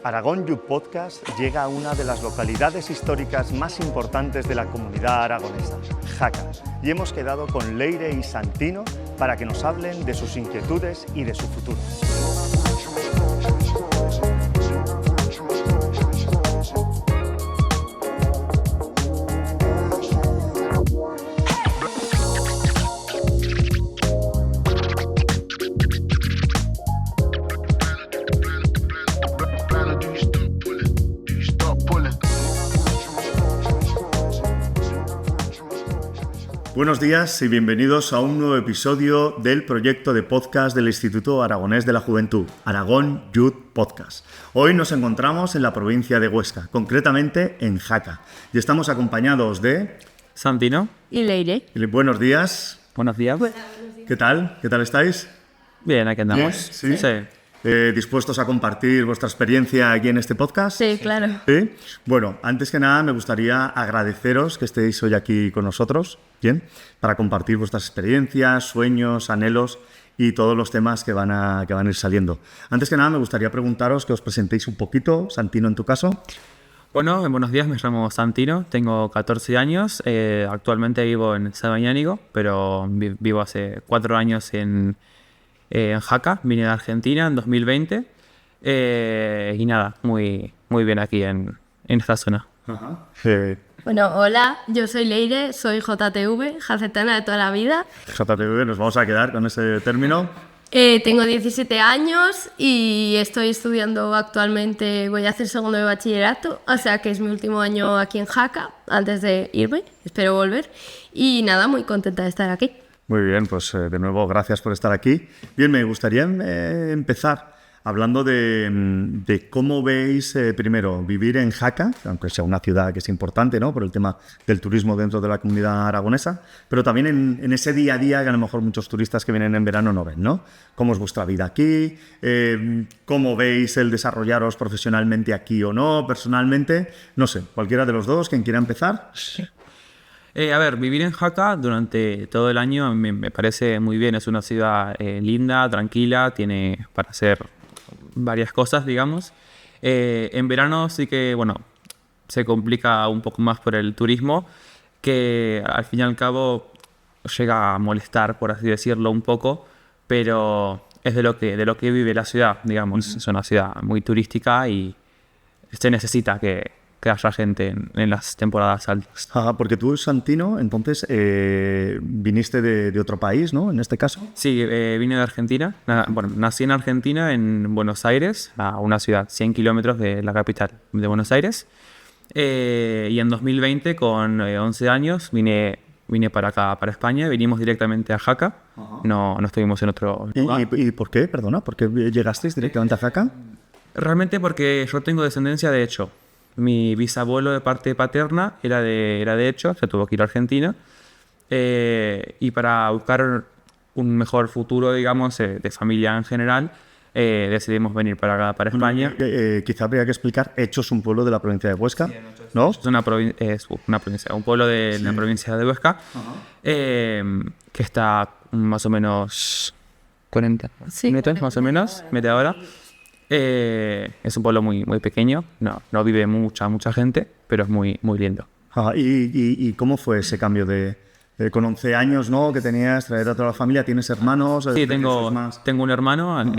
Aragón Youth Podcast llega a una de las localidades históricas más importantes de la comunidad aragonesa, Jaca, y hemos quedado con Leire y Santino para que nos hablen de sus inquietudes y de su futuro. Buenos días y bienvenidos a un nuevo episodio del proyecto de podcast del Instituto Aragonés de la Juventud, Aragón Youth Podcast. Hoy nos encontramos en la provincia de Huesca, concretamente en Jaca, y estamos acompañados de... Santino y Leire. Buenos días. Buenos días. ¿Qué tal? ¿Qué tal estáis? Bien, aquí andamos. ¿Sí? Sí. ¿Dispuestos a compartir vuestra experiencia aquí en este podcast? Sí, claro. ¿Sí? Bueno, antes que nada me gustaría agradeceros que estéis hoy aquí con nosotros, ¿bien? Para compartir vuestras experiencias, sueños, anhelos y todos los temas que van a ir saliendo. Antes que nada me gustaría preguntaros que os presentéis un poquito, Santino en tu caso. Bueno, buenos días, me llamo Santino, tengo 14 años, actualmente vivo en Sabañánigo, pero vivo hace 4 años en Jaca, vine de Argentina en 2020 y nada, muy bien aquí en esta zona. Ajá. Bueno, hola, yo soy Leire, soy JTV, jacetana de toda la vida. JTV, nos vamos a quedar con ese término. Tengo 17 años y estoy estudiando actualmente, voy a hacer segundo de bachillerato, o sea que es mi último año aquí en Jaca, antes de irme, espero volver. Y nada, muy contenta de estar aquí. Muy bien, pues de nuevo gracias por estar aquí. Bien, me gustaría empezar hablando de cómo veis primero vivir en Jaca, aunque sea una ciudad que es importante, ¿no?, por el tema del turismo dentro de la comunidad aragonesa, pero también en ese día a día que a lo mejor muchos turistas que vienen en verano no ven, ¿no? ¿Cómo es vuestra vida aquí? ¿Cómo veis el desarrollaros profesionalmente aquí o no, personalmente? No sé, cualquiera de los dos, quien quiera empezar. A ver, vivir en Jaca durante todo el año me parece muy bien. Es una ciudad linda, tranquila, tiene para hacer varias cosas, digamos. En verano sí que, bueno, se complica un poco más por el turismo, que al fin y al cabo llega a molestar, por así decirlo, un poco, pero es de lo que vive la ciudad, digamos. Es una ciudad muy turística y se necesita que haya gente en las temporadas altas. Porque tú, Santino, entonces viniste de otro país, ¿no? En este caso. Sí, vine de Argentina. Bueno, nací en Argentina, en Buenos Aires, a una ciudad 100 kilómetros de la capital de Buenos Aires. Y en 2020, con 11 años, vine para acá, para España. Vinimos directamente a Jaca. No estuvimos en otro lugar. ¿Y por qué? Perdona, ¿por qué llegasteis directamente a Jaca? Realmente porque yo tengo descendencia de Hecho. Mi bisabuelo de parte paterna era de Hecho, se tuvo que ir a Argentina. Y para buscar un mejor futuro, digamos, de familia en general, decidimos venir para acá, para España. Quizá habría que explicar, Hecho es un pueblo de la provincia de Huesca, ¿no? Es una provincia, un pueblo de la provincia de Huesca, que está más o menos 40 minutos, más o menos, media hora. Es un pueblo muy pequeño, no vive mucha gente, pero es muy lindo. ¿Y cómo fue ese cambio con 11 años, ¿no?, que tenías, traer a toda la familia? ¿Tienes hermanos? Sí, tengo un hermano,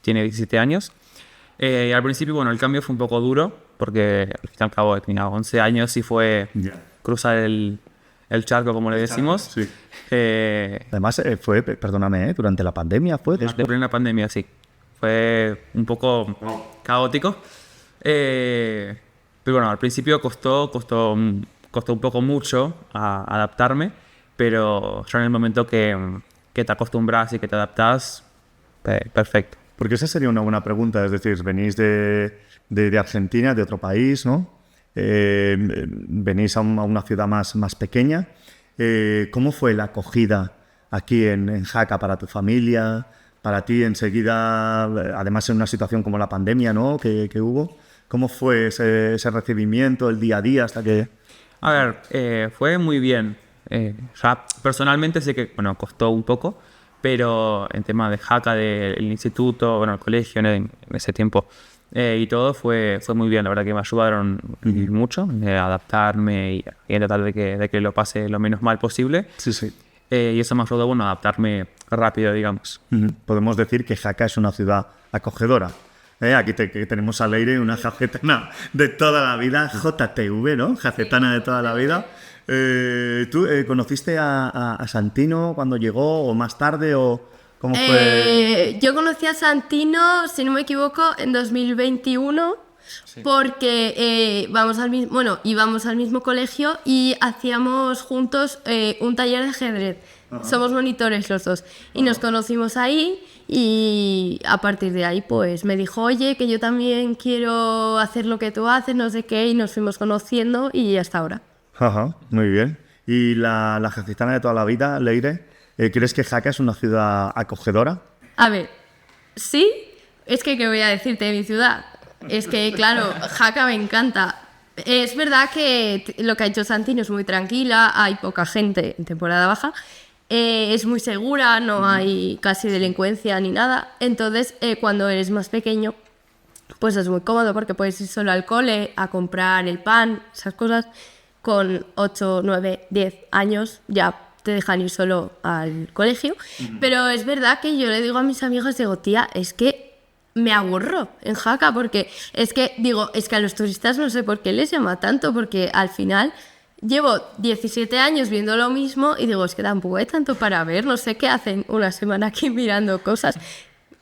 tiene 17 años. Al principio, bueno, el cambio fue un poco duro, porque al fin y al cabo tenía 11 años y fue cruzar el charco, como le decimos. Sí. Además, fue, perdóname, durante la pandemia fue. Durante la pandemia, sí. Fue un poco caótico, pero bueno, al principio costó un poco mucho adaptarme, pero ya en el momento que te acostumbras y que te adaptas, perfecto. Porque esa sería una buena pregunta, es decir, venís de Argentina, de otro país, ¿no? Venís a una ciudad más pequeña. ¿Cómo fue la acogida aquí en Jaca para tu familia? Para ti enseguida, además en una situación como la pandemia, ¿no?, que hubo, ¿cómo fue ese recibimiento, el día a día hasta que...? A ver, fue muy bien. Ya personalmente sé que, bueno, costó un poco, pero en tema de Jaca, del instituto, bueno, el colegio en ese tiempo, y todo fue muy bien. La verdad que me ayudaron mucho a adaptarme y a tratar de que lo pase lo menos mal posible. Sí, sí. Y eso me ayudó, bueno, a adaptarme rápido, digamos. Podemos decir que Jaca es una ciudad acogedora. Aquí que tenemos a Leire, una jacetana de toda la vida, JTV, ¿no? Jacetana de toda la vida. ¿Tú conociste a Santino cuando llegó o más tarde o cómo fue? Yo conocí a Santino, si no me equivoco, en 2021 porque íbamos al mismo colegio y hacíamos juntos un taller de ajedrez. Somos monitores los dos y nos conocimos ahí y a partir de ahí pues me dijo, oye, que yo también quiero hacer lo que tú haces, no sé qué, y nos fuimos conociendo y hasta ahora. Ajá, muy bien. ¿Y la jacetana de toda la vida, Leire, crees que Jaca es una ciudad acogedora? A ver, sí, es que ¿qué voy a decirte de mi ciudad? Es que, claro, Jaca me encanta. Es verdad que lo que ha hecho Santino es muy tranquila, hay poca gente en temporada baja, es muy segura, no hay casi delincuencia ni nada. Entonces, cuando eres más pequeño, pues es muy cómodo porque puedes ir solo al cole a comprar el pan, esas cosas. Con 8, 9, 10 años ya te dejan ir solo al colegio. Pero es verdad que yo le digo a mis amigos, digo, tía, es que me aburro en Jaca porque es que a los turistas no sé por qué les llama tanto, porque al final llevo 17 años viendo lo mismo y digo, es que tampoco hay tanto para ver, no sé qué hacen una semana aquí mirando cosas.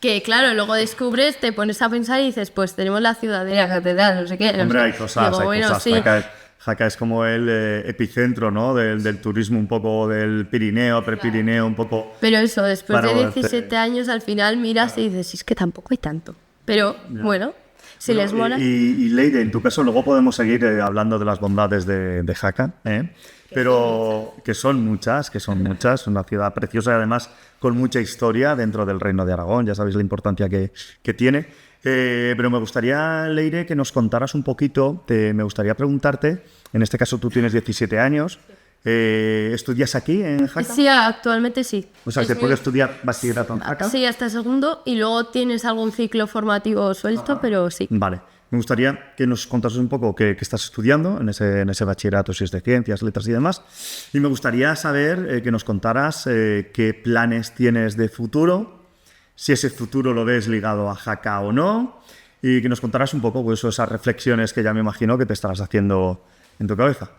Que claro, luego descubres, te pones a pensar y dices, pues tenemos la ciudadela, catedral, no sé qué. Hombre, no sé. hay cosas, digo, hay cosas. Sí. Jaca es como el epicentro, ¿no? del turismo un poco del Pirineo, Prepirineo, un poco... Pero eso, después para de volverte- 17 años, al final miras y dices, es que tampoco hay tanto. Pero bueno, si les mola... Y Leire, en tu caso, luego podemos seguir hablando de las bondades de Jaca, pero que son muchas, una ciudad preciosa y además con mucha historia dentro del Reino de Aragón, ya sabéis la importancia que tiene. Pero me gustaría, Leire, que nos contaras un poquito, me gustaría preguntarte, en este caso tú tienes 17 años, ¿estudias aquí en Jaca? Sí, actualmente sí. O sea, ¿se puede estudiar bachillerato en Jaca? Sí, hasta segundo y luego tienes algún ciclo formativo suelto, pero sí. Vale. Me gustaría que nos contases un poco qué estás estudiando en ese bachillerato, si es de ciencias, letras y demás. Y me gustaría saber que nos contaras qué planes tienes de futuro, si ese futuro lo ves ligado a Jaca o no, y que nos contaras un poco pues, esas reflexiones que ya me imagino que te estarás haciendo en tu cabeza.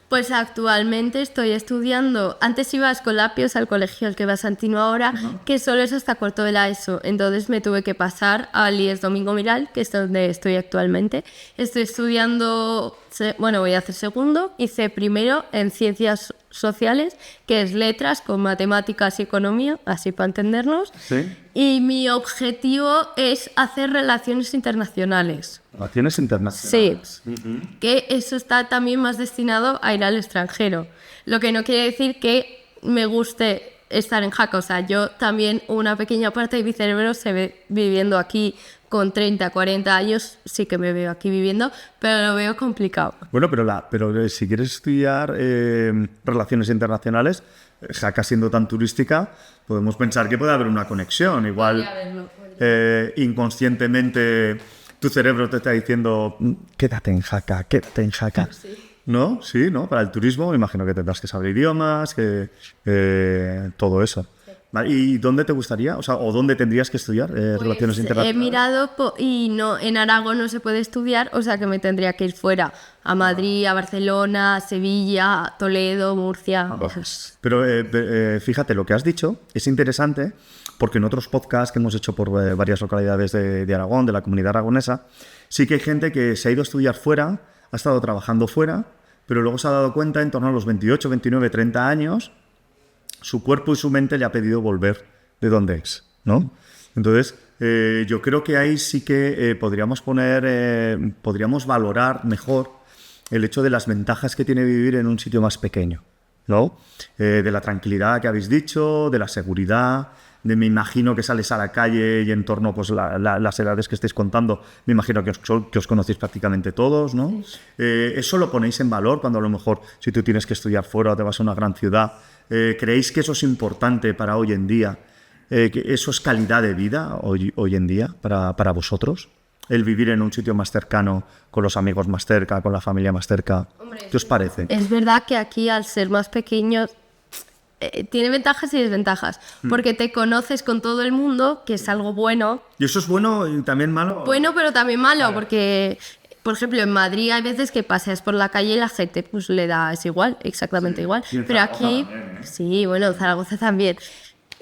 Pues actualmente estoy estudiando, antes iba a Escolapios, al colegio al que va Santino ahora, que solo es hasta cuarto de la ESO, entonces me tuve que pasar al IES Domingo Miral, que es donde estoy actualmente. Estoy estudiando, voy a hacer segundo, hice primero en Ciencias Sociales, que es letras con matemáticas y economía, así para entendernos. ¿Sí? Y mi objetivo es hacer relaciones internacionales. Relaciones internacionales. Sí, que eso está también más destinado a ir al extranjero. Lo que no quiere decir que me guste estar en Jaca. O sea, yo también una pequeña parte de mi cerebro se ve viviendo aquí con 30, 40 años. Sí que me veo aquí viviendo, pero lo veo complicado. Bueno, pero si quieres estudiar relaciones internacionales, Jaca siendo tan turística, podemos pensar que puede haber una conexión. Igual inconscientemente tu cerebro te está diciendo quédate en Jaca. Sí. ¿No? Sí, ¿no? Para el turismo me imagino que tendrás que saber idiomas, todo eso. Vale, ¿y dónde te gustaría? O dónde tendrías que estudiar relaciones internacionales? He mirado y no, en Aragón no se puede estudiar, o sea que me tendría que ir fuera, a Madrid, a Barcelona, a Sevilla, a Toledo, Murcia. Pero fíjate, lo que has dicho es interesante porque en otros podcasts que hemos hecho por varias localidades de Aragón, de la comunidad aragonesa, sí que hay gente que se ha ido a estudiar fuera, ha estado trabajando fuera, pero luego se ha dado cuenta en torno a los 28, 29, 30 años, su cuerpo y su mente le ha pedido volver de donde es, ¿no? Entonces, yo creo que ahí sí que podríamos valorar mejor el hecho de las ventajas que tiene vivir en un sitio más pequeño, ¿no? De la tranquilidad que habéis dicho, de la seguridad, me imagino que sales a la calle y en torno pues las edades que estáis contando, me imagino que os conocéis prácticamente todos, ¿no? Eso lo ponéis en valor cuando a lo mejor si tú tienes que estudiar fuera o te vas a una gran ciudad. ¿Creéis que eso es importante para hoy en día? ¿Que eso es calidad de vida hoy en día para vosotros? el vivir en un sitio más cercano, con los amigos más cerca, con la familia más cerca? ¿Qué os parece? Es verdad que aquí, al ser más pequeños, tiene ventajas y desventajas, porque te conoces con todo el mundo, que es algo bueno. ¿Y eso es bueno y también malo? Bueno, pero también malo, porque, por ejemplo, en Madrid hay veces que paseas por la calle y la gente pues le da, es igual, exactamente igual. Y en Pero Zaragoza aquí, también, ¿eh? sí, bueno, en Zaragoza también.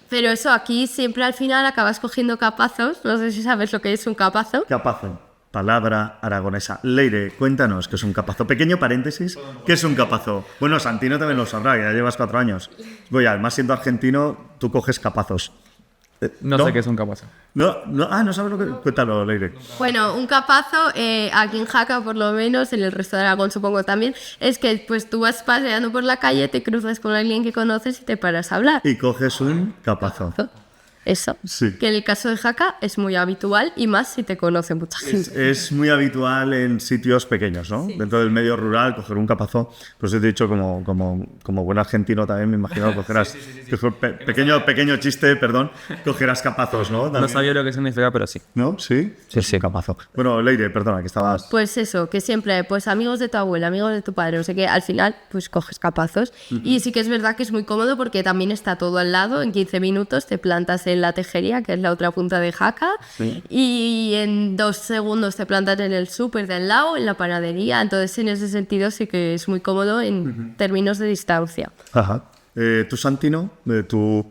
Pero eso, aquí siempre al final acabas cogiendo capazos. No sé si sabes lo que es un capazo. Capazo. Palabra aragonesa. Leire, cuéntanos qué es un capazo. Pequeño paréntesis, ¿qué es un capazo? Bueno, Santino también lo sabrá, que ya llevas 4 años. Voy, además siendo argentino, tú coges capazos. No sé qué es un capazo. No, no sabes lo que... Cuéntalo, Leire. Bueno, un capazo, aquí en Jaca por lo menos, en el resto de Aragón supongo también, es que pues tú vas paseando por la calle, te cruzas con alguien que conoces y te paras a hablar. Y coges un capazo. Eso. Sí. Que en el caso de Jaca es muy habitual y más si te conoce mucha gente. Es muy habitual en sitios pequeños, ¿no? Sí. Dentro del medio rural, coger un capazo. Pues he dicho, como buen argentino también, me imagino que cogerás... Pequeño chiste, perdón. Cogerás capazos, ¿no? No También. sabía lo que significa, pero sí. ¿No? ¿Sí? Sí, sí. Capazo. Bueno, Leire, perdona, que estabas... Pues eso, que siempre, pues amigos de tu abuela, amigos de tu padre, no sé qué, al final pues coges capazos. Y sí que es verdad que es muy cómodo porque también está todo al lado, en 15 minutos te plantas en la tejería, que es la otra punta de Jaca, y en 2 segundos te plantas en el súper de al lado, en la panadería, entonces en ese sentido sí que es muy cómodo en términos de distancia. Ajá. ¿Tú, Santino, qué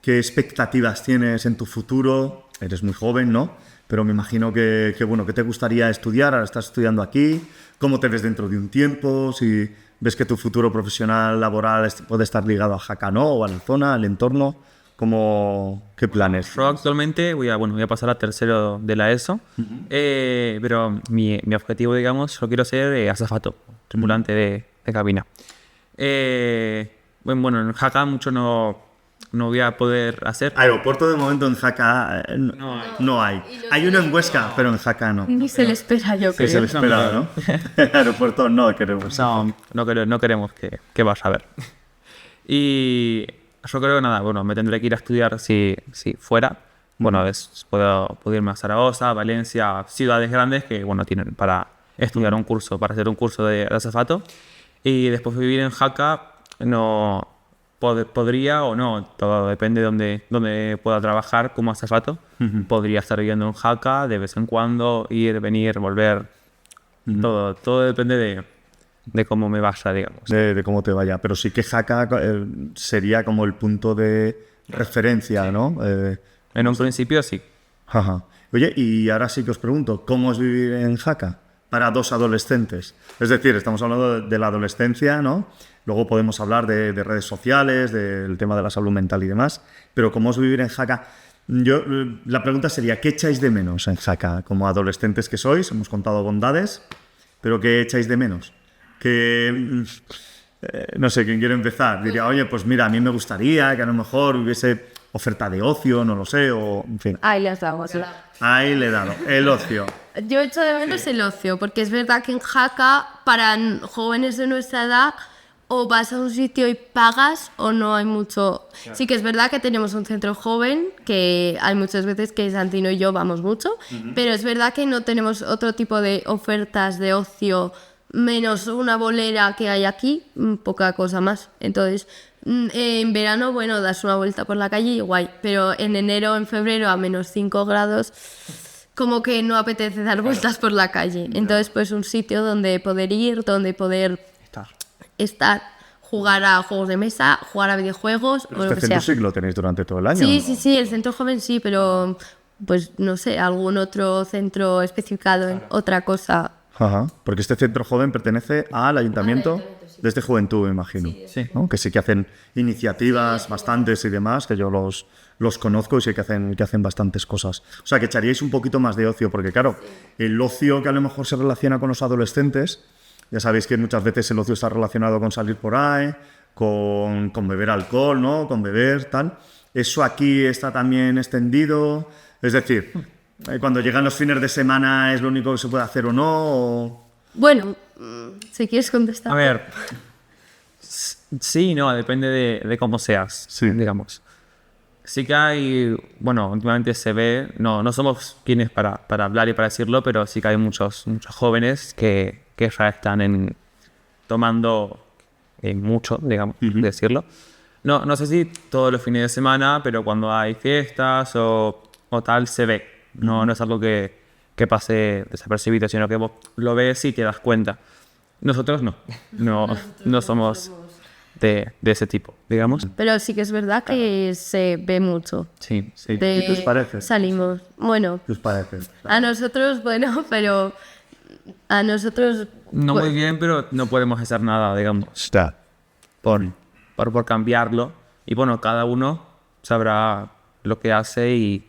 expectativas tienes en tu futuro? Eres muy joven, ¿no? Pero me imagino bueno, ¿qué te gustaría estudiar? Ahora estás estudiando aquí. ¿Cómo te ves dentro de un tiempo? Si ves que tu futuro profesional, laboral, puede estar ligado a Jaca, ¿no? O a la zona, al entorno. ¿Qué planes? Yo actualmente voy a pasar a tercero de la ESO, pero mi objetivo, digamos, yo quiero ser azafato, tripulante de cabina. Bueno, en Jaca mucho no voy a poder hacer. Aeropuerto de momento en Jaca no hay. Hay uno en Huesca, pero en Jaca no. Ni se le espera, yo Que creo. se le espera, ¿no? Aeropuerto no queremos. No queremos que vaya a ver. Y yo creo que nada, bueno, me tendré que ir a estudiar si fuera. Bueno, puedo irme a Zaragoza, Valencia, ciudades grandes que, bueno, tienen para estudiar un curso, para hacer un curso de azafato. Y después vivir en Jaca, no podría o no, todo depende de dónde pueda trabajar como azafato. Podría estar viviendo en Jaca de vez en cuando, ir, venir, volver. Todo depende de cómo me vaya, digamos. De cómo te vaya. Pero sí que Jaca sería como el punto de referencia, ¿no? En un principio sí. Ajá. Oye, y ahora sí que os pregunto, ¿cómo es vivir en Jaca para 2 adolescentes? Es decir, estamos hablando de la adolescencia, ¿no? Luego podemos hablar de redes sociales, del tema de la salud mental y demás, pero ¿cómo es vivir en Jaca? La pregunta sería, ¿qué echáis de menos en Jaca? Como adolescentes que sois, hemos contado bondades, pero ¿qué echáis de menos? No sé, ¿quién quiere empezar? Diría, oye, pues mira, a mí me gustaría que a lo mejor hubiese oferta de ocio, no lo sé, o en fin. Ahí las damos. Ahí le he dado, el ocio. Yo echo de menos el ocio, porque es verdad que en Jaca, para jóvenes de nuestra edad, o vas a un sitio y pagas o no hay mucho. Sí que es verdad que tenemos un centro joven, que hay muchas veces que Santino y yo vamos mucho, pero es verdad que no tenemos otro tipo de ofertas de ocio, menos una bolera que hay aquí, poca cosa más. Entonces, en verano, bueno, das una vuelta por la calle y guay, pero en enero, en febrero, a menos 5 grados, como que no apetece dar vueltas por la calle. Entonces, pues un sitio donde poder ir, donde poder estar, jugar a juegos de mesa, jugar a videojuegos, o lo Este que centro sea. sí que lo tenéis durante todo el año. Sí, el centro joven sí, pero pues no sé, algún otro centro especificado en otra cosa. Ajá, porque este centro joven pertenece al ayuntamiento desde Juventud, me imagino. Sí. ¿No? Que sí que hacen iniciativas bastantes y demás, que yo los conozco y sé que hacen bastantes cosas. O sea, que echaríais un poquito más de ocio, porque claro, el ocio que a lo mejor se relaciona con los adolescentes, ya sabéis que muchas veces el ocio está relacionado con salir por ahí, con beber alcohol, ¿no? Con beber, tal. Eso aquí está también extendido. Es decir, cuando llegan los fines de semana es lo único que se puede hacer o no. Bueno, si quieres contestar. A ver, sí y no, depende de cómo seas, Sí. digamos. sí que hay, bueno, últimamente se ve, no somos quienes para hablar y para decirlo, pero sí que hay muchos jóvenes que ya están tomando mucho, digamos, decirlo. No sé si todos los fines de semana, pero cuando hay fiestas o tal, se ve. No es algo que pase desapercibido, sino que vos lo ves y te das cuenta. Nosotros no somos de ese tipo, digamos. Pero sí que es verdad que se ve mucho. Sí. De- ¿Qué os parece? Salimos. Bueno, ¿Qué os parece? a nosotros, bueno, pero a nosotros... No pues, muy bien, pero no podemos hacer nada, digamos, Está. por cambiarlo. Y bueno, cada uno sabrá lo que hace y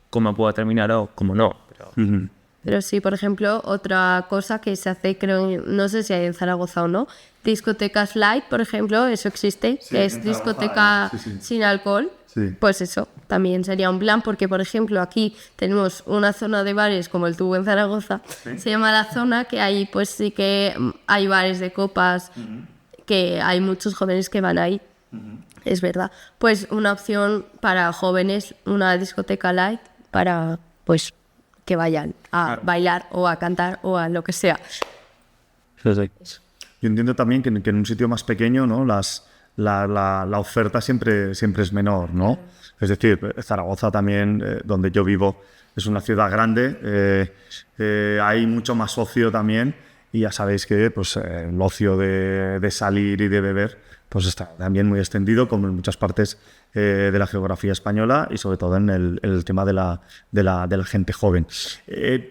cómo puede terminar o cómo no. Pero Pero sí, por ejemplo, otra cosa que se hace, creo, no sé si hay en Zaragoza o no, discotecas light, por ejemplo, eso existe, que es en discoteca Zaragoza, sí. sin alcohol. Sí. Pues eso, también sería un plan, porque por ejemplo aquí tenemos una zona de bares como el tubo en Zaragoza, se llama La Zona, que ahí pues sí que hay bares de copas, que hay muchos jóvenes que van ahí, es verdad. Pues una opción para jóvenes, una discoteca light, para pues que vayan a bailar o a cantar o a lo que sea. Yo entiendo también que en un sitio más pequeño, ¿no? La oferta siempre es menor, ¿no? Es decir, Zaragoza también, donde yo vivo, es una ciudad grande, hay mucho más ocio también, y ya sabéis que pues, el ocio de salir y de beber pues está también muy extendido, como en muchas partes de la geografía española, y sobre todo en el tema de la gente joven.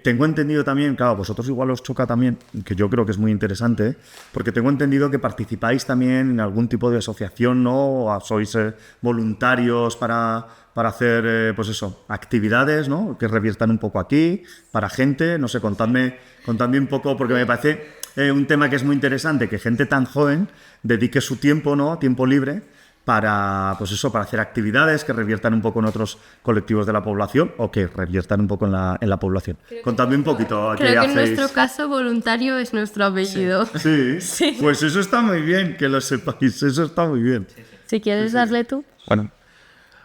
Tengo entendido también, claro, vosotros igual os choca también, que yo creo que es muy interesante, porque tengo entendido que participáis también en algún tipo de asociación, ¿no? O sois voluntarios para hacer, pues eso, actividades, ¿no? Que reviertan un poco aquí, para gente, no sé, contadme un poco, porque me parece un tema que es muy interesante, que gente tan joven dedique su tiempo, ¿no? Tiempo libre, para, pues eso, para hacer actividades que reviertan un poco en otros colectivos de la población o que reviertan un poco en la población. Contadme un poquito qué Creo que hacéis. en nuestro caso voluntario es nuestro apellido. Sí. Sí. Pues eso está muy bien, que lo sepáis, eso está muy bien. Si quieres darle tú. bueno,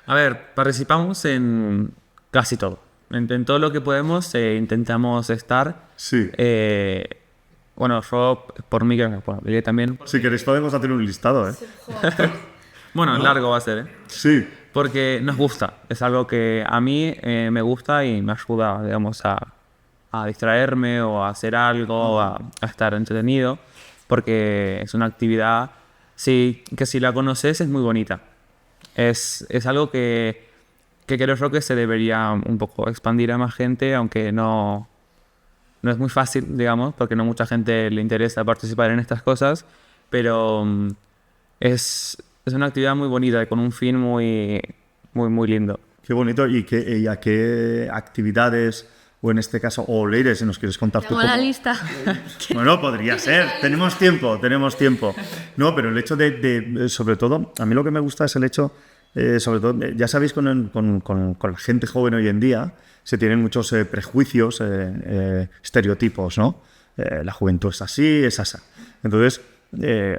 a ver, participamos en casi todo. En todo lo que podemos intentamos estar. Sí. Bueno, yo por mí que diré también. Si queréis podemos hacer un listado, ¿eh? Bueno, largo va a ser, ¿eh? Sí. Porque nos gusta. Es algo que a mí me gusta y me ayuda, digamos, a distraerme o a hacer algo, a estar entretenido. Porque es una actividad que si la conoces es muy bonita. Es algo que creo yo que se debería un poco expandir a más gente, aunque no es muy fácil, digamos, porque no mucha gente le interesa participar en estas cosas, pero es una actividad muy bonita y con un fin muy lindo. Qué bonito. ¿Y a qué actividades, o en este caso, o Leire, si nos quieres contar tú? Tengo la lista. Bueno, podría ser. Tenemos tiempo. No, pero el hecho sobre todo, a mí lo que me gusta es el hecho, sobre todo, ya sabéis, con la gente joven hoy en día, se tienen muchos prejuicios, estereotipos, ¿no? La juventud es así, es asa. Entonces,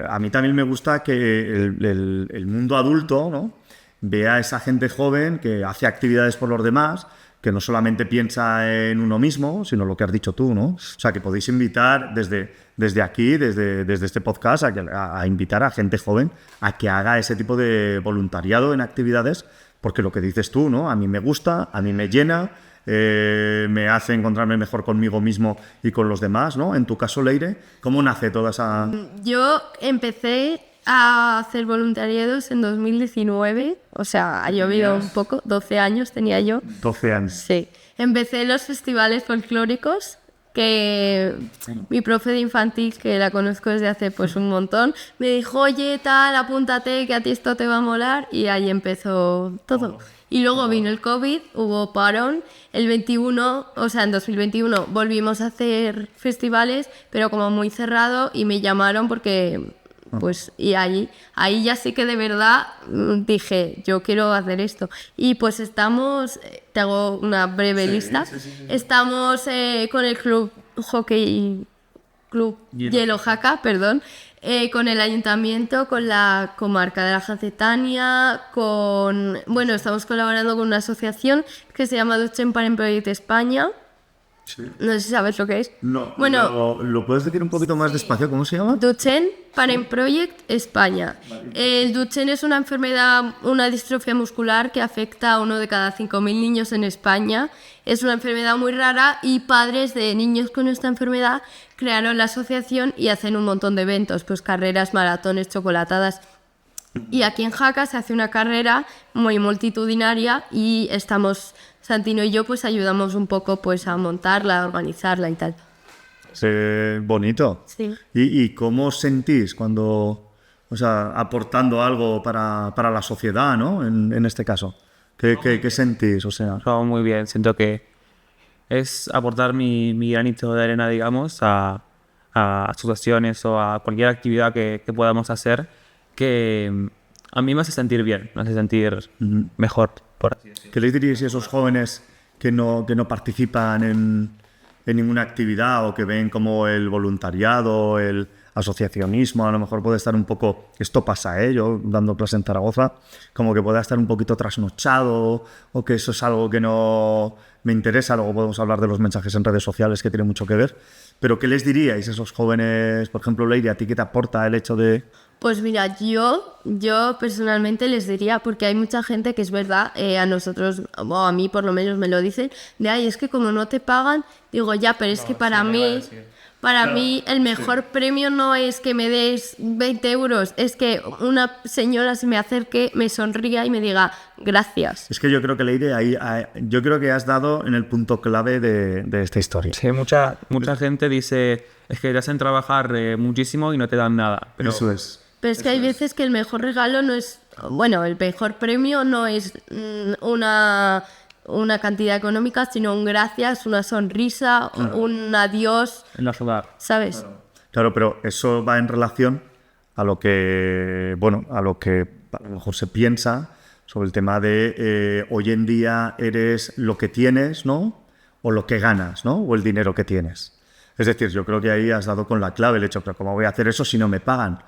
a mí también me gusta que el mundo adulto, ¿no? Vea a esa gente joven que hace actividades por los demás, que no solamente piensa en uno mismo, sino lo que has dicho tú, ¿no? O sea, que podéis invitar desde aquí, desde este podcast, a invitar a gente joven a que haga ese tipo de voluntariado en actividades, porque lo que dices tú, ¿no? A mí me gusta, a mí me llena, me hace encontrarme mejor conmigo mismo y con los demás, ¿no? En tu caso, Leire, ¿cómo nace toda esa...? Yo empecé a hacer voluntariados en 2019, o sea, ha llovido un poco, 12 años tenía yo. 12 años. Sí. Empecé en los festivales folclóricos, que mi profe de infantil, que la conozco desde hace pues un montón, me dijo, oye, tal, apúntate, que a ti esto te va a molar, y ahí empezó todo. Y luego vino el COVID, hubo parón, el 21, o sea, en 2021 volvimos a hacer festivales, pero como muy cerrado, y me llamaron porque... Pues, y ahí ya sí que de verdad dije, yo quiero hacer esto. Y pues estamos, te hago una breve lista, estamos con el club hockey, club Hielo Jaca, perdón, Con el ayuntamiento, con la comarca de la Jacetania, bueno, estamos colaborando con una asociación que se llama Duchen Parent Project España. Sí. No sé si sabes lo que es. No, Bueno, ¿lo puedes decir un poquito más despacio? ¿Cómo se llama? Duchenne Parent Project España. El Duchenne es una enfermedad, una distrofia muscular que afecta a 1 de cada 5.000 niños en España. Es una enfermedad muy rara y padres de niños con esta enfermedad crearon la asociación y hacen un montón de eventos, pues carreras, maratones, chocolatadas. Y aquí en Jaca se hace una carrera muy multitudinaria y Santino y yo pues ayudamos un poco pues a montarla, a organizarla y tal. Sí, bonito. Sí. ¿Y cómo os sentís cuando, o sea, aportando algo para la sociedad, ¿no? En este caso. ¿Qué sentís? O sea, Yo muy bien, siento que es aportar mi granito de arena, digamos, a asociaciones o a cualquier actividad que podamos hacer que a mí me hace sentir bien, me hace sentir mejor, por así decirlo. ¿qué les diríais a esos jóvenes que no participan en ninguna actividad o que ven como el voluntariado, el asociacionismo, a lo mejor puede estar un poco, esto pasa, yo dando clase en Zaragoza, como que pueda estar un poquito trasnochado o que eso es algo que no me interesa, luego podemos hablar de los mensajes en redes sociales que tiene mucho que ver, pero ¿qué les diríais a esos jóvenes, por ejemplo, Leire, a ti qué te aporta el hecho de... Pues mira, yo personalmente les diría, porque hay mucha gente que es verdad, a nosotros, o a mí por lo menos me lo dicen, de ay, es que como no te pagan, digo ya, pero es que para mí el mejor premio no es que me des 20 euros, es que una señora se me acerque, me sonría y me diga gracias. Es que yo creo que Leire, yo creo que has dado en el punto clave de esta historia. Sí, mucha gente dice, es que te hacen trabajar muchísimo y no te dan nada. Pero Eso es. Pero es que hay veces que el mejor regalo no es, bueno, el mejor premio no es una cantidad económica, sino un gracias, una sonrisa, un adiós, en ayudar. ¿sabes? Claro, pero eso va en relación a lo que, bueno, a lo que a lo mejor se piensa sobre el tema de hoy en día eres lo que tienes, ¿no? O lo que ganas, ¿no? O el dinero que tienes. Es decir, yo creo que ahí has dado con la clave el hecho, pero ¿cómo voy a hacer eso si no me pagan?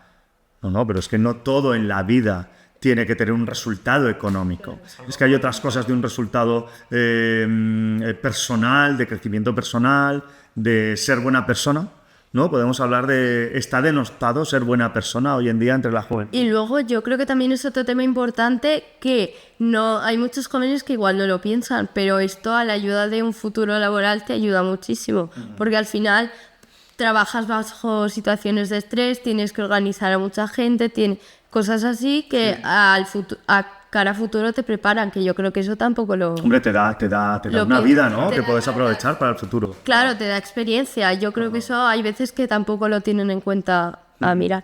No, pero es que no todo en la vida tiene que tener un resultado económico. Es que hay otras cosas de un resultado personal, de crecimiento personal, de ser buena persona, ¿no? Podemos hablar de... Está denostado ser buena persona hoy en día entre la juventud. Y luego yo creo que también es otro tema importante que no hay muchos jóvenes que igual no lo piensan, pero esto a la ayuda de un futuro laboral te ayuda muchísimo, porque al final trabajas bajo situaciones de estrés, tienes que organizar a mucha gente, cosas así que a cara a futuro te preparan, que yo creo que eso tampoco lo... Hombre, te da una vida, ¿no? Que puedes aprovechar para el futuro. Claro, te da experiencia. Yo creo que eso hay veces que tampoco lo tienen en cuenta a mirar.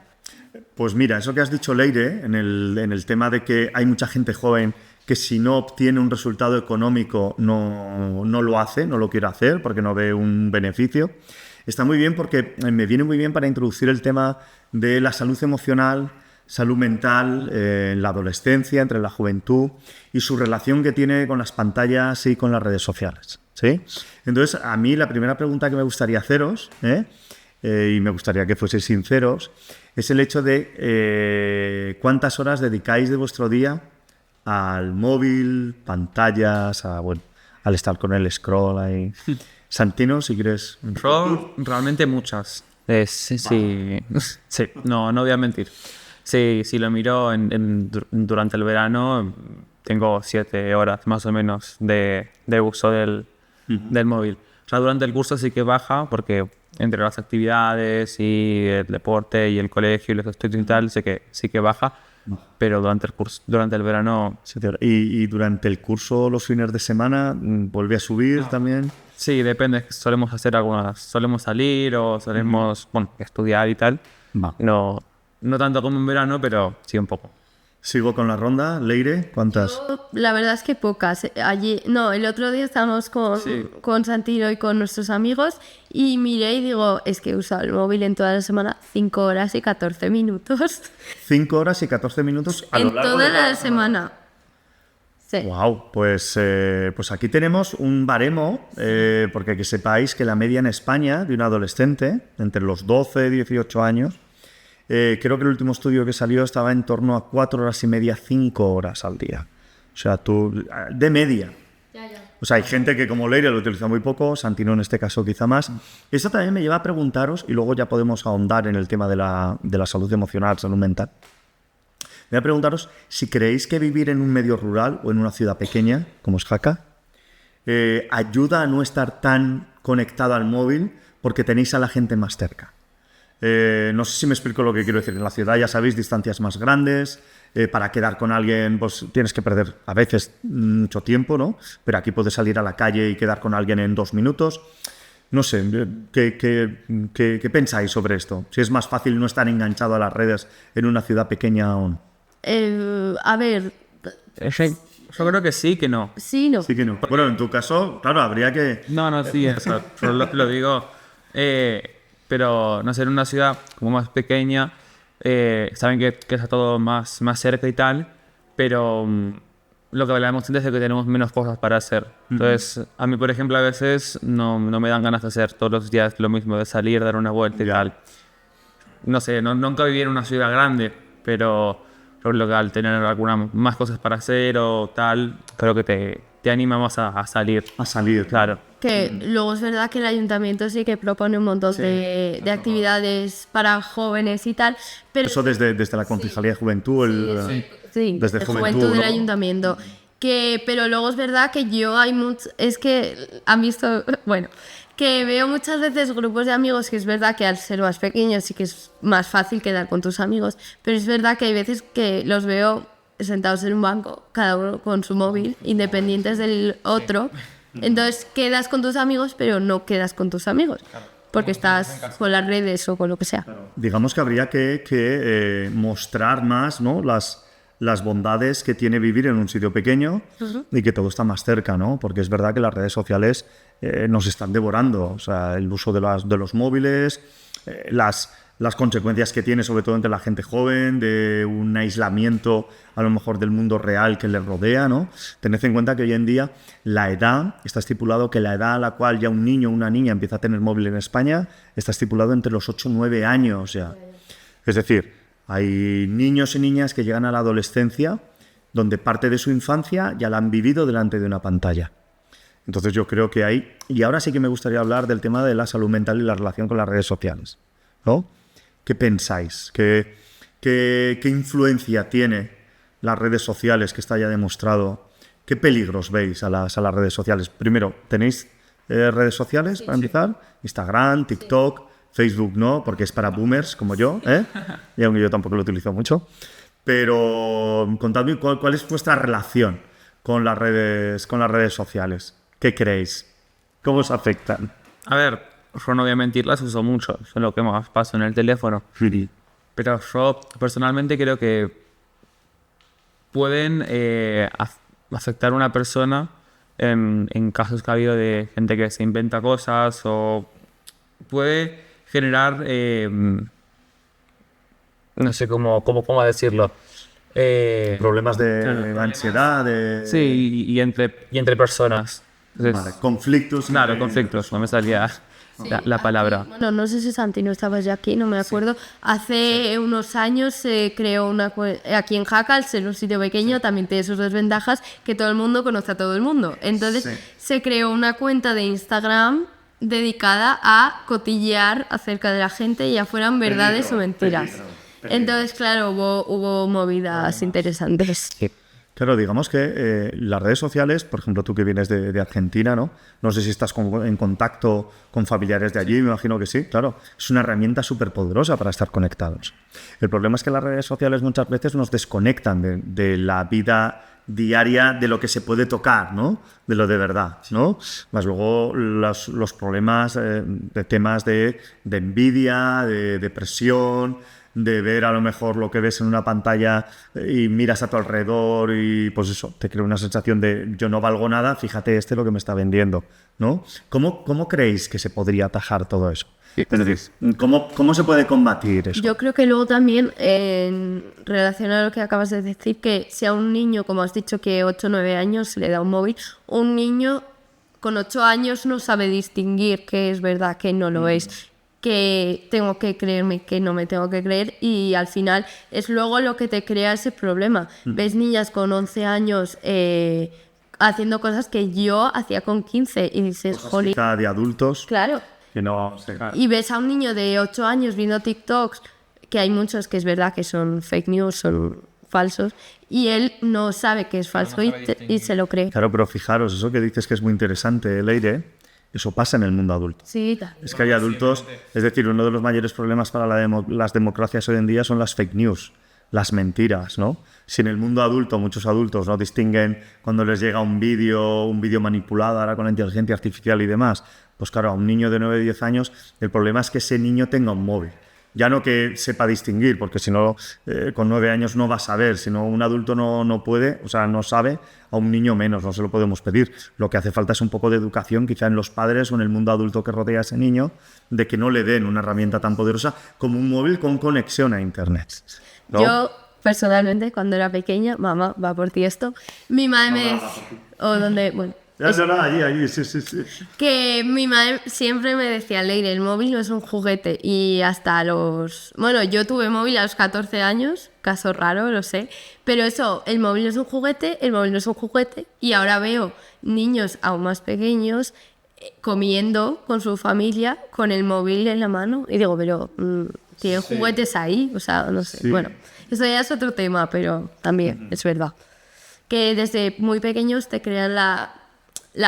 Pues mira, eso que has dicho, Leire, en el tema de que hay mucha gente joven que si no obtiene un resultado económico no lo hace, no lo quiere hacer porque no ve un beneficio. Está muy bien porque me viene muy bien para introducir el tema de la salud emocional, salud mental en la adolescencia, entre la juventud y su relación que tiene con las pantallas y con las redes sociales, ¿sí? Entonces, a mí la primera pregunta que me gustaría haceros, y me gustaría que fueseis sinceros, es el hecho de cuántas horas dedicáis de vuestro día al móvil, pantallas, al estar con el scroll ahí. Santino, si quieres... Realmente muchas. Sí, no voy a mentir. Sí, si lo miro durante el verano, tengo 7 horas más o menos de uso del móvil. O sea, durante el curso sí que baja, porque entre las actividades y el deporte y el colegio y los estudios y tal, sé que sí que baja. Pero durante el verano... ¿Y durante el curso, los fines de semana, vuelve a subir también? Sí, depende. Solemos hacer solemos salir o solemos estudiar y tal. No tanto como en verano, pero sí un poco. Sigo con la ronda. Leire, ¿cuántas? La verdad es que pocas. El otro día estábamos con Santino y con nuestros amigos y miré y digo, es que he usado el móvil en toda la semana 5 horas y 14 minutos. 5 horas y 14 minutos a lo largo en toda la semana. Sí. Wow, pues aquí tenemos un baremo, porque que sepáis que la media en España de un adolescente entre los 12 y 18 años creo que el último estudio que salió estaba en torno a 4 horas y media, 5 horas al día. O sea, tú, de media. O sea, hay gente que como Leiria lo utiliza muy poco, Santino en este caso quizá más. Esto también me lleva a preguntaros, y luego ya podemos ahondar en el tema de la salud emocional, salud mental. Me voy a preguntaros si creéis que vivir en un medio rural o en una ciudad pequeña, como es Jaca, ayuda a no estar tan conectado al móvil porque tenéis a la gente más cerca. No sé si me explico lo que quiero decir. En la ciudad, ya sabéis, distancias más grandes. Para quedar con alguien, pues tienes que perder a veces mucho tiempo, ¿no? Pero aquí puedes salir a la calle y quedar con alguien en 2 minutos. No sé, ¿qué pensáis sobre esto? Si es más fácil no estar enganchado a las redes en una ciudad pequeña o no. A ver, Yo creo que sí, que no. sí, no. Sí que no. Bueno, en tu caso, claro, habría que... No, sí, eso, yo lo digo. Pero, no sé, en una ciudad como más pequeña, saben que está todo más cerca y tal, pero lo que hablamos antes es que tenemos menos cosas para hacer. Entonces, a mí, por ejemplo, a veces no me dan ganas de hacer todos los días lo mismo, de salir, dar una vuelta y tal. No sé, nunca viví en una ciudad grande, pero yo creo que al tener algunas más cosas para hacer o tal, creo que te anima más a salir. A salir. Claro. Que luego es verdad que el ayuntamiento sí que propone un montón de actividades para jóvenes y tal, pero Eso desde la Concejalía de Juventud, sí, desde de Juventud, Juventud del ¿no? Ayuntamiento. Pero luego es verdad que es que han visto, bueno, que veo muchas veces grupos de amigos que es verdad que al ser más pequeños sí que es más fácil quedar con tus amigos, pero es verdad que hay veces que los veo sentados en un banco, cada uno con su móvil, independientes del otro. Entonces quedas con tus amigos, pero no quedas con tus amigos, porque estás con las redes o con lo que sea. Digamos que habría que mostrar más, ¿no? las bondades que tiene vivir en un sitio pequeño y que todo está más cerca, ¿no? Porque es verdad que las redes sociales nos están devorando. O sea, el uso de los móviles, las consecuencias que tiene, sobre todo entre la gente joven, de un aislamiento a lo mejor del mundo real que les rodea, ¿no? Tened en cuenta que hoy en día la edad, está estipulado que la edad a la cual ya un niño o una niña empieza a tener móvil en España está estipulado entre los 8 y 9 años ya. Es decir, hay niños y niñas que llegan a la adolescencia donde parte de su infancia ya la han vivido delante de una pantalla. Entonces yo creo que hay... Y ahora sí que me gustaría hablar del tema de la salud mental y la relación con las redes sociales, ¿no? ¿Qué pensáis? ¿Qué influencia tiene las redes sociales, que está ya demostrado? ¿Qué peligros veis a las redes sociales? Primero, ¿tenéis redes sociales para empezar? Instagram, TikTok, Facebook no, porque es para boomers como yo, y aunque yo tampoco lo utilizo mucho. Pero contadme cuál es vuestra relación con las redes sociales. ¿Qué creéis? ¿Cómo os afectan? A ver, yo no voy a mentir, las uso mucho. Eso es lo que más paso en el teléfono. Pero yo personalmente creo que pueden afectar a una persona en casos que ha habido de gente que se inventa cosas, o puede generar, no sé cómo decirlo. Problemas de ansiedad, Sí, y entre personas. Entonces, vale, conflictos. claro, conflictos, no me salía la palabra. Bueno, no sé si Santino estabas ya aquí, no me acuerdo. Hace unos años se creó aquí en Jaca, al ser un sitio pequeño, también tiene sus desventajas, que todo el mundo conoce a todo el mundo. Entonces se creó una cuenta de Instagram dedicada a cotillear acerca de la gente, ya fueran verdades o mentiras. Entonces, claro, hubo movidas interesantes. Claro, digamos que las redes sociales, por ejemplo, tú que vienes de Argentina, ¿no? No sé si estás en contacto con familiares de allí, me imagino que sí, claro. Es una herramienta súper poderosa para estar conectados. El problema es que las redes sociales muchas veces nos desconectan de la vida diaria, de lo que se puede tocar, ¿no? De lo de verdad, ¿no? Más luego los problemas de temas de envidia, de depresión, de ver a lo mejor lo que ves en una pantalla y miras a tu alrededor y pues eso, te crea una sensación de yo no valgo nada, fíjate lo que me está vendiendo, ¿no? ¿Cómo creéis que se podría atajar todo eso? Es decir, ¿cómo se puede combatir eso? Yo creo que luego también, en relación a lo que acabas de decir, que si a un niño, como has dicho, que 8 o 9 años se le da un móvil, un niño con 8 años no sabe distinguir qué es verdad, qué no lo es. que tengo que creerme que no me tengo que creer, y al final es luego lo que te crea ese problema. Ves niñas con 11 años haciendo cosas que yo hacía con 15 y dices, jolín, Quizá de adultos claro. que no sé. Y ves a un niño de 8 años viendo TikToks, que hay muchos que es verdad que son fake news, son falsos, y él no sabe que es falso y se lo cree. Claro, pero fijaros, eso que dices que es muy interesante, Leire, eso pasa en el mundo adulto. Sí, tal. Es que hay adultos, es decir, uno de los mayores problemas para las democracias hoy en día son las fake news, las mentiras, ¿no? Si en el mundo adulto muchos adultos no distinguen cuando les llega un vídeo manipulado ahora con la inteligencia artificial y demás, pues claro, a un niño de 9 o 10 años el problema es que ese niño tenga un móvil. Ya no que sepa distinguir, porque si no, con 9 años no va a saber. Si no, un adulto no puede, o sea, no sabe, a un niño menos, no se lo podemos pedir. Lo que hace falta es un poco de educación, quizá en los padres o en el mundo adulto que rodea a ese niño, de que no le den una herramienta tan poderosa como un móvil con conexión a Internet, ¿no? Yo, personalmente, cuando era pequeña, mamá, va por ti esto, mi madre me decía, o donde, bueno, Allí, sí. que mi madre siempre me decía, Leire, el móvil no es un juguete. Y hasta bueno, yo tuve móvil a los 14 años, caso raro, lo sé, pero eso, el móvil no es un juguete, el móvil no es un juguete, y ahora veo niños aún más pequeños comiendo con su familia con el móvil en la mano, y digo, pero tienen juguetes ahí, o sea, no sé, Sí. bueno, eso ya es otro tema, pero también es verdad. Que desde muy pequeños te crean la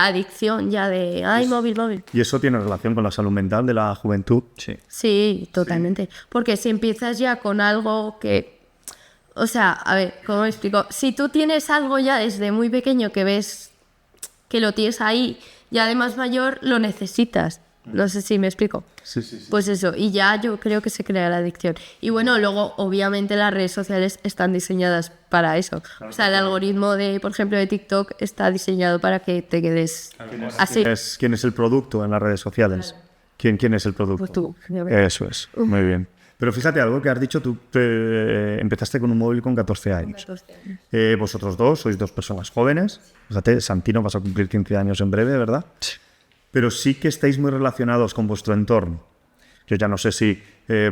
adicción ya de, ay, móvil. Y eso tiene relación con la salud mental de la juventud. Sí. Sí, totalmente. Porque si empiezas ya con algo que... O sea, a ver, ¿cómo me explico? Si tú tienes algo ya desde muy pequeño que ves que lo tienes ahí y además mayor, lo necesitas. No sé si me explico. Sí. Pues eso, y ya yo creo que se crea la adicción. Y bueno, luego obviamente las redes sociales están diseñadas para eso. O sea, el algoritmo de, por ejemplo, de TikTok está diseñado para que te quedes así. ¿Quién es el producto en las redes sociales? ¿Quién es el producto? Pues tú. Eso es, muy bien. Pero fíjate, algo que has dicho, tú empezaste con un móvil con 14 años. Vosotros dos sois dos personas jóvenes. Fíjate, Santino vas a cumplir 15 años en breve, ¿verdad? Sí. Pero sí que estáis muy relacionados con vuestro entorno. Yo ya no sé si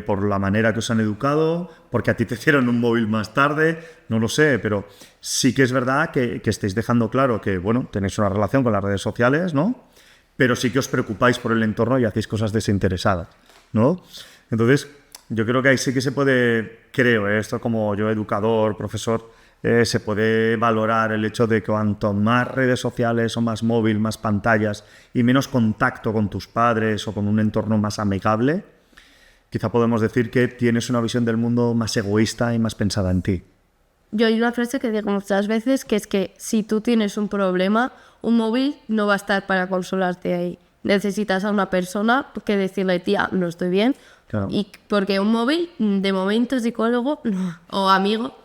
por la manera que os han educado, porque a ti te hicieron un móvil más tarde, no lo sé, pero sí que es verdad que estáis dejando claro que, bueno, tenéis una relación con las redes sociales, ¿no? Pero sí que os preocupáis por el entorno y hacéis cosas desinteresadas, ¿no? Entonces, yo creo que ahí sí que se puede, creo, esto como yo educador, profesor, se puede valorar el hecho de que cuanto más redes sociales o más móvil, más pantallas y menos contacto con tus padres o con un entorno más amigable, quizá podemos decir que tienes una visión del mundo más egoísta y más pensada en ti. Yo hay una frase que digo muchas veces, que es que si tú tienes un problema, un móvil no va a estar para consolarte ahí. Necesitas a una persona que decirle, tía, no estoy bien. Claro. Y porque un móvil, de momento, psicólogo o amigo,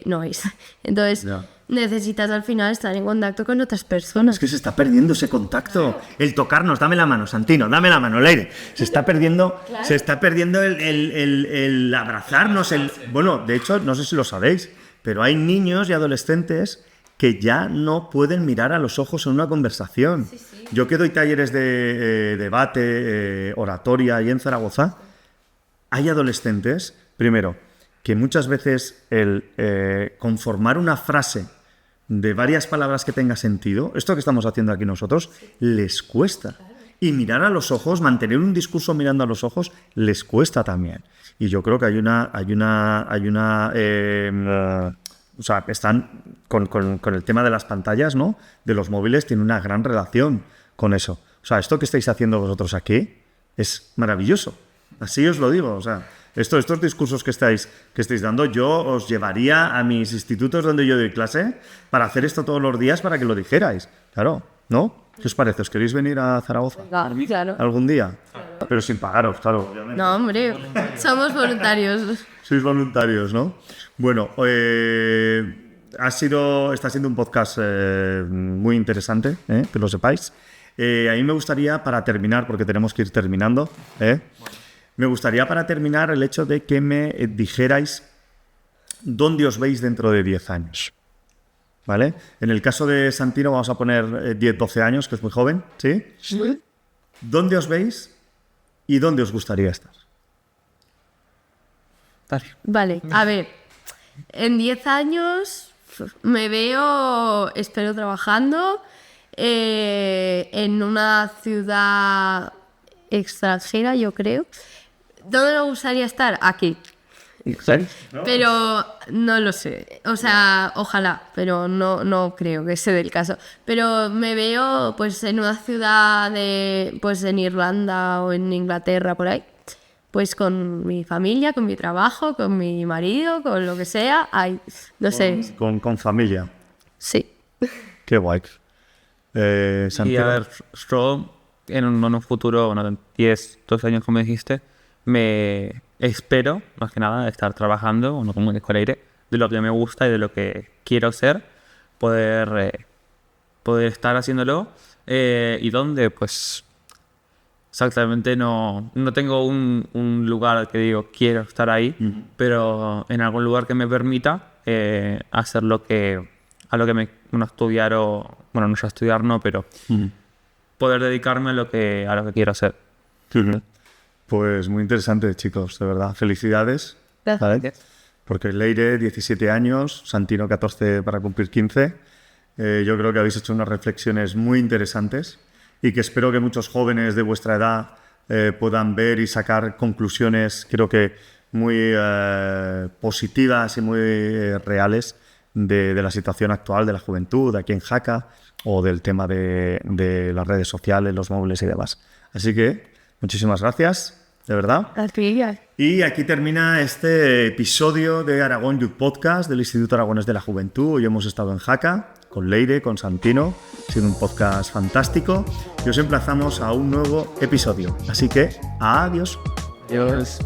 no es. Entonces, necesitas al final estar en contacto con otras personas. Es que se está perdiendo ese contacto. El tocarnos, dame la mano, Santino, dame la mano, Leire. Se está perdiendo, se está perdiendo el abrazarnos. Bueno, de hecho, no sé si lo sabéis, pero hay niños y adolescentes que ya no pueden mirar a los ojos en una conversación. Sí. Yo que doy talleres de debate, oratoria y en Zaragoza, hay adolescentes, primero, que muchas veces el conformar una frase de varias palabras que tenga sentido, esto que estamos haciendo aquí nosotros, les cuesta. Y mirar a los ojos, mantener un discurso mirando a los ojos, les cuesta también. Y yo creo que o sea, están con el tema de las pantallas, ¿no? De los móviles, tiene una gran relación con eso. O sea, esto que estáis haciendo vosotros aquí es maravilloso. Así os lo digo, o sea, estos discursos que estáis dando, yo os llevaría a mis institutos donde yo doy clase para hacer esto todos los días para que lo dijerais. Claro, ¿no? ¿Qué os parece? ¿Os queréis venir a Zaragoza? Claro. ¿Algún día? Claro. Pero sin pagaros, claro, obviamente. No, hombre, somos voluntarios. Sois voluntarios, ¿no? Bueno, está siendo un podcast muy interesante, que lo sepáis. A mí me gustaría, para terminar, porque tenemos que ir terminando, me gustaría para terminar el hecho de que me dijerais dónde os veis dentro de 10 años. ¿Vale? En el caso de Santino vamos a poner 10-12 años, que es muy joven, ¿sí? Sí. ¿Dónde os veis ¿Y dónde os gustaría estar? Vale, a ver, en 10 años me veo, espero trabajando en una ciudad extranjera, yo creo. ¿Dónde me gustaría estar? Aquí. Pero no lo sé, o sea, ojalá, pero no creo que se dé el caso. Pero me veo pues en una ciudad pues en Irlanda o en Inglaterra, por ahí, pues con mi familia, con mi trabajo, con mi marido, con lo que sea, ahí, no sé. Con familia. Sí. Qué guay. Y a Santiago. ver, yo en un futuro, bueno, en 10, 12 años como dijiste, me espero, más que nada, estar trabajando, bueno, como dijo Leire, de lo que me gusta y de lo que quiero ser, poder estar haciéndolo. ¿Y dónde? Pues exactamente no tengo un lugar que digo quiero estar ahí, pero en algún lugar que me permita hacer a lo que me estudiar o, bueno, no sé, estudiar no, pero poder dedicarme a lo que quiero hacer. Pues muy interesante, chicos, de verdad. Felicidades. Gracias. ¿Vale? Porque Leire, 17 años, Santino, 14 para cumplir 15. Yo creo que habéis hecho unas reflexiones muy interesantes y que espero que muchos jóvenes de vuestra edad puedan ver y sacar conclusiones, creo que muy positivas y muy reales de la situación actual de la juventud aquí en Jaca o del tema de las redes sociales, los móviles y demás. Así que muchísimas gracias, de verdad. Gracias. Y aquí termina este episodio de Aragón Youth Podcast del Instituto Aragonés de la Juventud. Hoy hemos estado en Jaca con Leire, con Santino. Ha sido un podcast fantástico y os emplazamos a un nuevo episodio. Así que, adiós. Adiós.